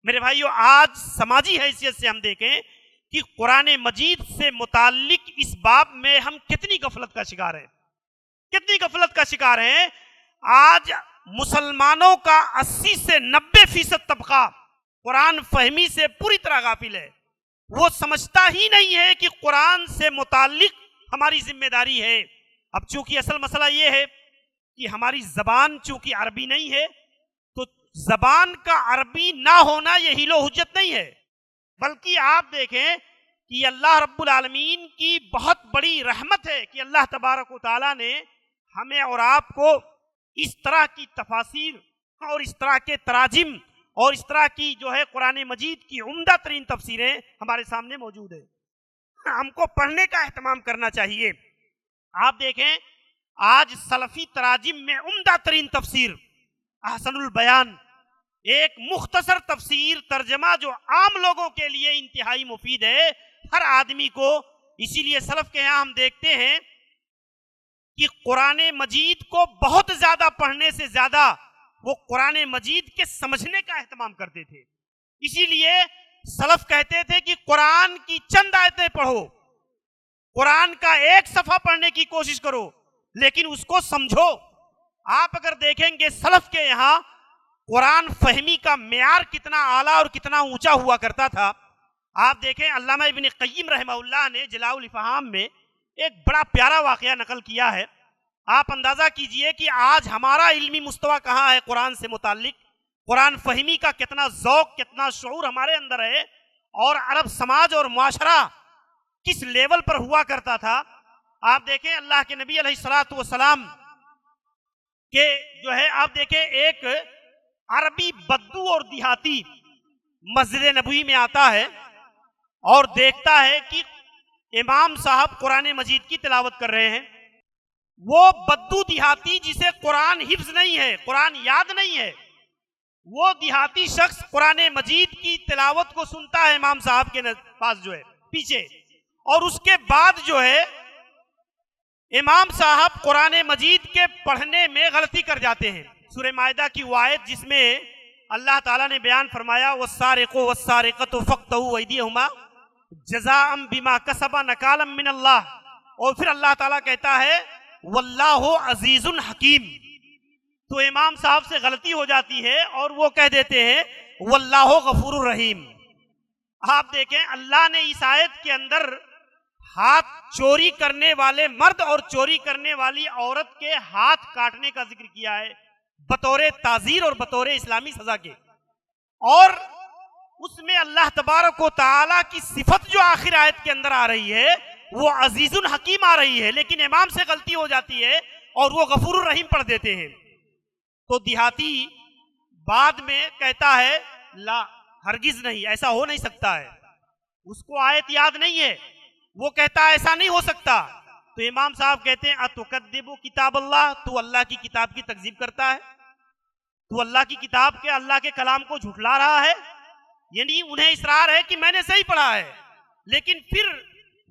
میرے بھائیو، آج سماجی حیثیت سے ہم دیکھیں کہ قرآن مجید سے متعلق اس باب میں ہم کتنی غفلت کا شکار ہیں، کتنی غفلت کا شکار ہیں۔ آج مسلمانوں کا 80 سے 90% طبقہ قرآن فہمی سے پوری طرح غافل ہے۔ وہ سمجھتا ہی نہیں ہے کہ قرآن سے متعلق ہماری ذمہ داری ہے۔ اب چونکہ اصل مسئلہ یہ ہے کہ ہماری زبان چونکہ عربی نہیں ہے، تو زبان کا عربی نہ ہونا یہ حیل و حجت نہیں ہے، بلکہ آپ دیکھیں کہ اللہ رب العالمین کی بہت بڑی رحمت ہے کہ اللہ تبارک و تعالیٰ نے ہمیں اور آپ کو اس طرح کی تفاسیر اور اس طرح کے تراجم اور اس طرح کی قرآن مجید کی عمدہ ترین تفسیریں ہمارے سامنے موجود ہیں۔ ہم کو پڑھنے کا اہتمام کرنا چاہیے۔ آپ دیکھیں آج سلفی تراجم میں عمدہ ترین تفسیر احسن البیان، ایک مختصر تفسیر ترجمہ جو عام لوگوں کے لیے انتہائی مفید ہے، ہر آدمی کو۔ اسی لیے سلف کے یہاں ہم دیکھتے ہیں کہ قرآن مجید کو بہت زیادہ پڑھنے سے زیادہ وہ قرآن مجید کے سمجھنے کا اہتمام کرتے تھے۔ اسی لیے سلف کہتے تھے کہ قرآن کی چند آیتیں پڑھو، قرآن کا ایک صفحہ پڑھنے کی کوشش کرو، لیکن اس کو سمجھو۔ آپ اگر دیکھیں گے سلف کے یہاں قرآن فہمی کا معیار کتنا اعلیٰ اور کتنا اونچا ہوا کرتا تھا۔ آپ دیکھیں علامہ ابن قیم رحمہ اللہ نے جلاء الافہام میں ایک بڑا پیارا واقعہ نقل کیا ہے۔ آپ اندازہ کیجئے کہ آج ہمارا علمی مستویٰ کہاں ہے قرآن سے متعلق، قرآن فہمی کا کتنا ذوق، کتنا شعور ہمارے اندر ہے، اور عرب سماج اور معاشرہ کس لیول پر ہوا کرتا تھا۔ آپ دیکھیں اللہ کے نبی علیہ الصلوۃ والسلام کہ آپ دیکھیں ایک عربی بدو اور دیہاتی مسجد نبوی میں آتا ہے اور دیکھتا ہے کہ امام صاحب قرآن مجید کی تلاوت کر رہے ہیں۔ وہ بدو دیہاتی جسے قرآن حفظ نہیں ہے، قرآن یاد نہیں ہے، وہ دیہاتی شخص قرآن مجید کی تلاوت کو سنتا ہے امام صاحب کے پاس پیچھے، اور اس کے بعد امام صاحب قرآن مجید کے پڑھنے میں غلطی کر جاتے ہیں۔ سورہ مائدہ کی وہ آیت جس میں اللہ تعالیٰ نے بیان فرمایا وَالسَّارِقُ وَالسَّارِقَةُ فَاقْطَعُوا أَيْدِيَهُمَا جَزَاءً بِمَا كَسَبَا نَكَالًا مِّنَ اللَّهِ، اور پھر اللہ تعالیٰ کہتا ہے وَاللَّهُ عَزِيزٌ حَكِيمٌ۔ تو امام صاحب سے غلطی ہو جاتی ہے اور وہ کہہ دیتے ہیں وَاللَّهُ غَفُورٌ رَحِيمٌ۔ آپ دیکھیں اللہ نے اس آیت کے اندر ہاتھ چوری کرنے والے مرد اور چوری کرنے والی عورت کے ہاتھ کاٹنے کا ذکر کیا ہے بطور تعزیر اور بطور اسلامی سزا کے، اور اس میں اللہ تبارک و تعالیٰ کی صفت جو آخر آیت کے اندر آ رہی ہے وہ عزیز الحکیم آ رہی ہے، لیکن امام سے غلطی ہو جاتی ہے اور وہ غفور الرحیم پڑھ دیتے ہیں۔ تو دیہاتی بعد میں کہتا ہے لا، ہرگز نہیں، ایسا ہو نہیں سکتا ہے، اس کو آیت یاد نہیں ہے، وہ کہتا ہے ایسا نہیں ہو سکتا۔ تو امام صاحب کہتے ہیں اتکذب کتاب اللہ، تو اللہ کی کتاب کی تکذیب کرتا ہے، تو اللہ کی کتاب کے، اللہ کے کلام کو جھٹلا رہا ہے۔ یعنی انہیں اصرار ہے کہ میں نے صحیح پڑھا ہے، لیکن پھر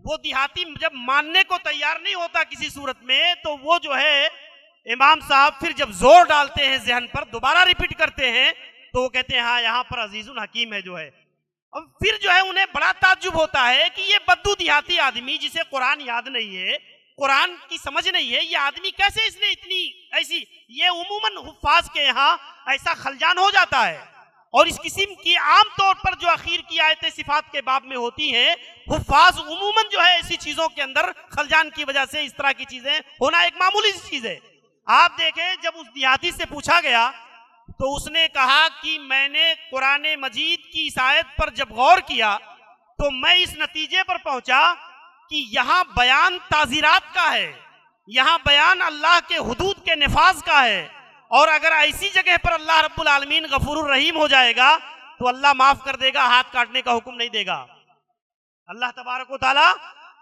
وہ دیہاتی جب ماننے کو تیار نہیں ہوتا کسی صورت میں، تو وہ امام صاحب پھر جب زور ڈالتے ہیں ذہن پر، دوبارہ ریپیٹ کرتے ہیں، تو وہ کہتے ہیں ہاں یہاں پر عزیز الحکیم ہے اب پھر انہیں بڑا تعجب ہوتا ہے کہ یہ بدو دیہاتی آدمی جسے قرآن یاد نہیں ہے، قرآن کی سمجھ نہیں ہے، یہ آدمی کیسے اس نے اتنی ایسی، یہ عموماً حفاظ کے یہاں ایسا خلجان ہو جاتا ہے، اور اس قسم کی عام طور پر جو اخیر کی آیتیں صفات کے باب میں ہوتی ہیں، حفاظ عموماً ایسی چیزوں کے اندر خلجان کی وجہ سے اس طرح کی چیزیں ہونا ایک معمولی سی چیز ہے۔ آپ دیکھیں جب اس دیہاتی سے پوچھا گیا تو اس نے کہا کہ میں نے قرآن مجید کی اس آیت پر جب غور کیا تو میں اس نتیجے پر پہنچا کہ یہاں بیان تعزیرات کا ہے، یہاں بیان اللہ کے حدود کے نفاذ کا ہے، اور اگر ایسی جگہ پر اللہ رب العالمین غفور الرحیم ہو جائے گا تو اللہ معاف کر دے گا، ہاتھ کاٹنے کا حکم نہیں دے گا۔ اللہ تبارک و تعالی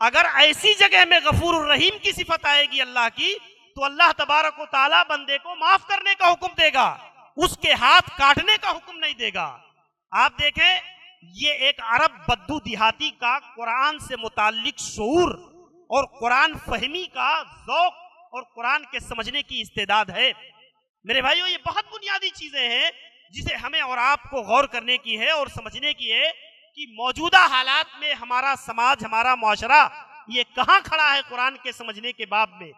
اگر ایسی جگہ میں غفور الرحیم کی صفت آئے گی اللہ کی، تو اللہ تبارک و تعالی بندے کو معاف کرنے کا حکم دے گا، اس کے ہاتھ کاٹنے کا حکم نہیں دے گا۔ آپ دیکھیں یہ ایک عرب بدو دیہاتی کا قرآن سے متعلق شعور اور قرآن فہمی کا ذوق اور قرآن کے سمجھنے کی استعداد ہے۔ میرے بھائیو یہ بہت بنیادی چیزیں ہیں جسے ہمیں اور آپ کو غور کرنے کی ہے اور سمجھنے کی ہے کہ موجودہ حالات میں ہمارا سماج، ہمارا معاشرہ یہ کہاں کھڑا ہے قرآن کے سمجھنے کے باب میں۔